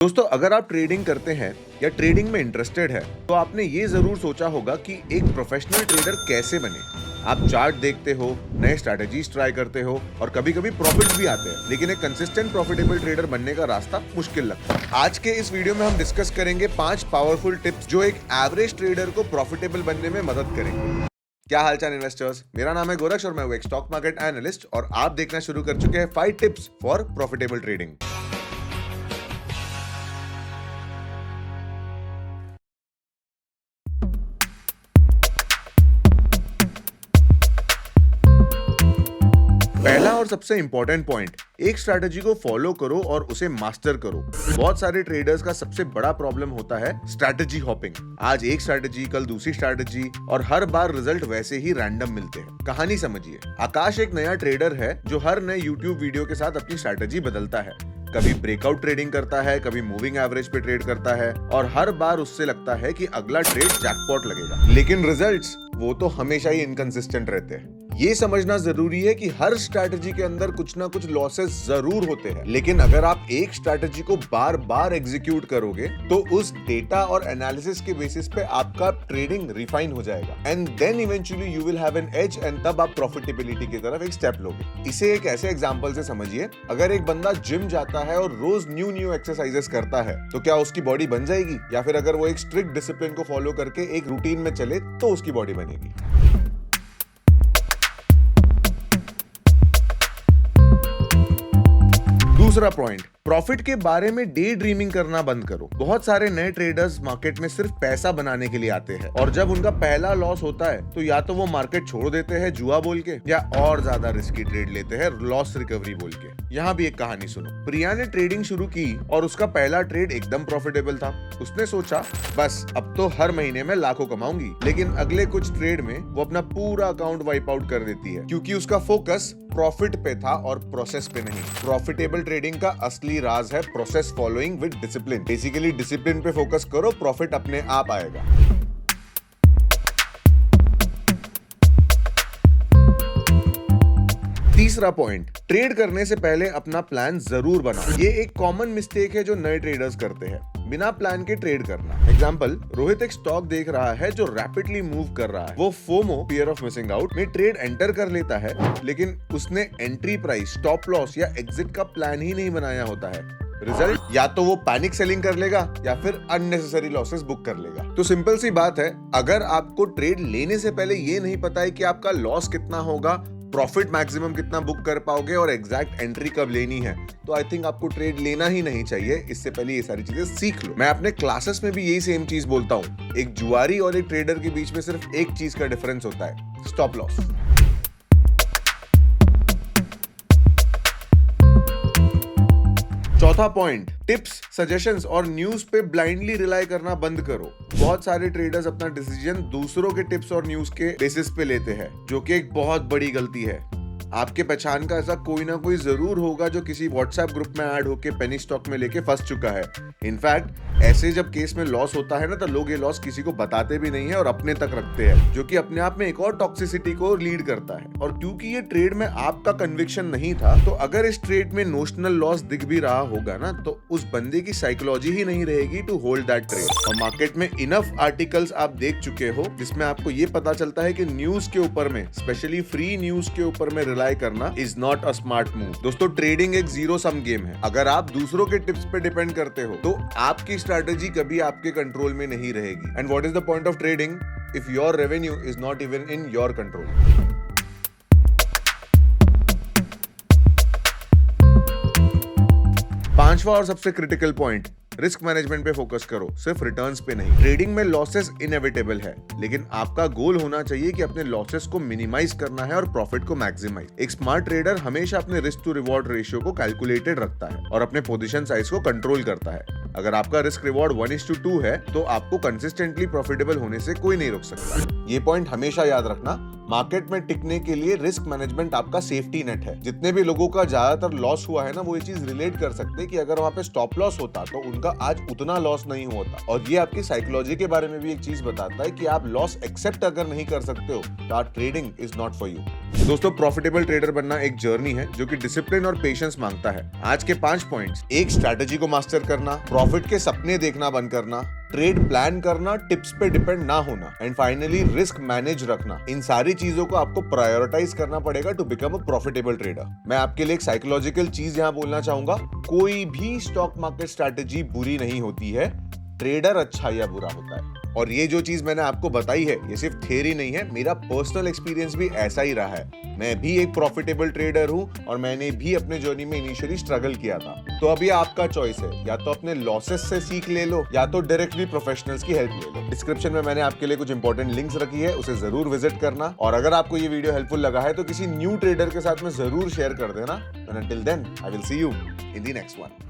दोस्तों, अगर आप ट्रेडिंग करते हैं या ट्रेडिंग में इंटरेस्टेड है तो आपने ये जरूर सोचा होगा कि एक प्रोफेशनल ट्रेडर कैसे बने। आप चार्ट देखते हो, नए स्ट्रैटेजीज ट्राई करते हो और कभी कभी प्रॉफिट भी आते हैं, लेकिन एक कंसिस्टेंट प्रॉफिटेबल ट्रेडर बनने का रास्ता मुश्किल लगता है। आज के इस वीडियो में हम डिस्कस करेंगे 5 पावरफुल टिप्स जो एक एवरेज ट्रेडर को प्रॉफिटेबल बनने में मदद करेंगे। क्या हालचाल इन्वेस्टर्स, मेरा नाम है गोरक्ष और मैं हूं एक स्टॉक मार्केट एनालिस्ट और आप देखना शुरू कर चुके हैं 5 टिप्स फॉर प्रॉफिटेबल ट्रेडिंग। पहला और सबसे इंपॉर्टेंट पॉइंट, एक स्ट्रैटेजी को फॉलो करो और उसे मास्टर करो। बहुत सारे ट्रेडर्स का सबसे बड़ा प्रॉब्लम होता है स्ट्रैटेजी हॉपिंग। आज एक स्ट्रैटेजी, कल दूसरी स्ट्रैटेजी और हर बार रिजल्ट वैसे ही रैंडम मिलते हैं। कहानी समझिए, आकाश एक नया ट्रेडर है जो हर नए यूट्यूब वीडियो के साथ अपनी स्ट्रैटेजी बदलता है। कभी ब्रेकआउट ट्रेडिंग करता है, कभी मूविंग एवरेज पे ट्रेड करता है और हर बार उससे लगता है कि अगला ट्रेड जैकपॉट लगेगा, लेकिन रिजल्ट्स वो तो हमेशा ही इनकंसिस्टेंट रहते हैं। ये समझना जरूरी है कि हर स्ट्रैटेजी के अंदर कुछ ना कुछ लॉसेस जरूर होते हैं, लेकिन अगर आप एक स्ट्रैटेजी को बार बार एग्जीक्यूट करोगे तो उस डेटा और एनालिसिस के बेसिस पे आपका ट्रेडिंग रिफाइन हो जाएगा and then eventually you will have an edge and तब आप प्रॉफिटेबिलिटी की तरफ एक स्टेप लोगे। इसे एक ऐसे एग्जांपल से समझिए, अगर एक बंदा जिम जाता है और रोज न्यू एक्सरसाइजेस करता है तो क्या उसकी बॉडी बन जाएगी, या फिर अगर वो एक स्ट्रिक्ट डिसिप्लिन को फॉलो करके एक रूटीन में चले तो उसकी बॉडी बनेगी। दूसरा पॉइंट, प्रॉफिट के बारे में डे ड्रीमिंग करना बंद करो। बहुत सारे नए ट्रेडर्स मार्केट में सिर्फ पैसा बनाने के लिए आते हैं और जब उनका पहला लॉस होता है तो या तो वो मार्केट छोड़ देते हैं जुआ बोल के, या और ज्यादा रिस्की ट्रेड लेते हैं लॉस रिकवरी बोल के। यहाँ भी एक कहानी सुनो। प्रिया ने ट्रेडिंग शुरू की और उसका पहला ट्रेड एकदम प्रॉफिटेबल था। उसने सोचा बस अब तो हर महीने में लाखों कमाऊंगी, लेकिन अगले कुछ ट्रेड में वो अपना पूरा अकाउंट वाइप आउट कर देती है क्योंकि उसका फोकस प्रॉफिट पे था और प्रोसेस पे नहीं। प्रॉफिटेबल ट्रेडिंग का असली राज है process following with discipline. Basically discipline पे फोकस करो, प्रॉफिट अपने आप आएगा। तीसरा पॉइंट, ट्रेड करने से पहले अपना प्लान जरूर बनाओ। ये एक कॉमन मिस्टेक है जो नए ट्रेडर्स करते हैं, बिना प्लान के ट्रेड करना। एग्जांपल, रोहित एक स्टॉक देख रहा है जो रैपिडली मूव कर रहा है। वो FOMO, fear of missing out, में ट्रेड एंटर कर लेता है, लेकिन उसने एंट्री प्राइस, स्टॉप लॉस या एग्जिट का प्लान ही नहीं बनाया होता है। रिजल्ट, या तो वो पैनिक सेलिंग कर लेगा या फिर अननेसेसरी लॉसेस बुक कर लेगा। तो सिंपल सी बात है, अगर आपको ट्रेड लेने से पहले ये नहीं पता है कि आपका लॉस कितना होगा, प्रॉफिट मैक्सिमम कितना बुक कर पाओगे और एग्जैक्ट एंट्री कब लेनी है, तो आई थिंक आपको ट्रेड लेना ही नहीं चाहिए। इससे पहले ये सारी चीजें सीख लो। मैं अपने क्लासेस में भी यही सेम चीज बोलता हूँ। एक जुआरी और एक ट्रेडर के बीच में सिर्फ एक चीज का डिफरेंस होता है, स्टॉप लॉस। चौथा पॉइंट, टिप्स, सजेशंस और न्यूज पे ब्लाइंडली रिलाई करना बंद करो। बहुत सारे ट्रेडर्स अपना डिसीजन दूसरों के टिप्स और न्यूज के बेसिस पे लेते हैं, जो कि एक बहुत बड़ी गलती है। आपके पहचान का ऐसा कोई ना कोई जरूर होगा जो किसी व्हाट्सएप ग्रुप में ऐड होके पेनी स्टॉक में लेके फंस चुका है। इनफैक्ट ऐसे जब केस में लॉस होता है ना, तो लोग ये लॉस किसी को बताते भी नहीं है और अपने तक रखते हैं, जो कि अपने आप में एक और टॉक्सिसिटी को लीड करता है। और क्योंकि ये ट्रेड में आपका कन्विक्शन नहीं था, तो अगर इस ट्रेड में नोशनल लॉस दिख भी रहा होगा ना, तो उस बंदे की साइकोलॉजी ही नहीं रहेगी टू होल्ड दैट ट्रेड। और मार्केट में इनफ आर्टिकल्स आप देख चुके हो जिसमें आपको ये पता चलता है कि न्यूज के ऊपर में, स्पेशली फ्री न्यूज के ऊपर में रिलाई करना is not a smart move. दोस्तों, ट्रेडिंग एक जीरो सम गेम है। अगर आप दूसरों के टिप्स पे डिपेंड करते हो तो आपकी स्ट्रैटेजी कभी आपके कंट्रोल में नहीं रहेगी। And what is the point of trading if your revenue is not even in your control. पांचवा और सबसे क्रिटिकल पॉइंट, रिस्क मैनेजमेंट पे फोकस करो, सिर्फ रिटर्न्स पे नहीं। ट्रेडिंग में लॉसेस इनएविटेबल है, लेकिन आपका गोल होना चाहिए कि अपने लॉसेस को मिनिमाइज करना है और प्रॉफिट को मैक्सिमाइज। एक स्मार्ट ट्रेडर हमेशा अपने रिस्क टू रिवॉर्ड रेशियो को कैलकुलेटेड रखता है और अपने पोजीशन साइज को कंट्रोल करता है। अगर आपका रिस्क रिवॉर्ड 1:2 है तो आपको कंसिस्टेंटली प्रॉफिटेबल होने से कोई नहीं रोक सकता। ये पॉइंट हमेशा याद रखना। मार्केट में टिकने के लिए रिस्क मैनेजमेंट आपका सेफ्टी नेट है। जितने भी लोगों का ज्यादातर लॉस हुआ है ना, वो ये चीज रिलेट कर सकते हैं कि अगर वहां पे स्टॉप लॉस होता तो उनका आज उतना लॉस नहीं होता। और ये आपकी साइकोलॉजी के बारे में भी एक चीज बताता है कि आप लॉस एक्सेप्ट अगर नहीं कर सकते हो तो trading is not for you. दोस्तों, प्रॉफिटेबल ट्रेडर बनना एक जर्नी है जो कि डिसिप्लिन और पेशेंस मांगता है। आज के 5 पॉइंट्स: एक, स्ट्रैटेजी को मास्टर करना, प्रॉफिट के सपने देखना बंद करना, ट्रेड प्लान करना, टिप्स पे डिपेंड ना होना, एंड फाइनली रिस्क मैनेज रखना। इन सारी चीजों को आपको प्रायोरिटाइज करना पड़ेगा to become a profitable trader. मैं आपके लिए एक साइकोलॉजिकल चीज यहां बोलना चाहूंगा, कोई भी स्टॉक मार्केट स्ट्रैटेजी बुरी नहीं होती है, ट्रेडर अच्छा या बुरा होता है। और ये जो चीज मैंने आपको बताई है, ये सिर्फ थ्योरी नहीं है, मेरा पर्सनल एक्सपीरियंस भी ऐसा ही रहा है। मैं भी एक प्रॉफिटेबल ट्रेडर हूं और मैंने भी अपने जर्नी में इनिशियली स्ट्रगल किया था। तो अभी आपका चॉइस है, या तो अपने लॉसेस से सीख ले लो या तो डायरेक्टली प्रोफेशनल्स की हेल्प ले लो। डिस्क्रिप्शन में मैंने आपके लिए कुछ इंपॉर्टेंट लिंक्स रखी है, उसे जरूर विजिट करना। और अगर आपको ये वीडियो हेल्पफुल लगा है तो किसी न्यू ट्रेडर के साथ में जरूर शेयर कर देना। And until then, I will see you in the next one.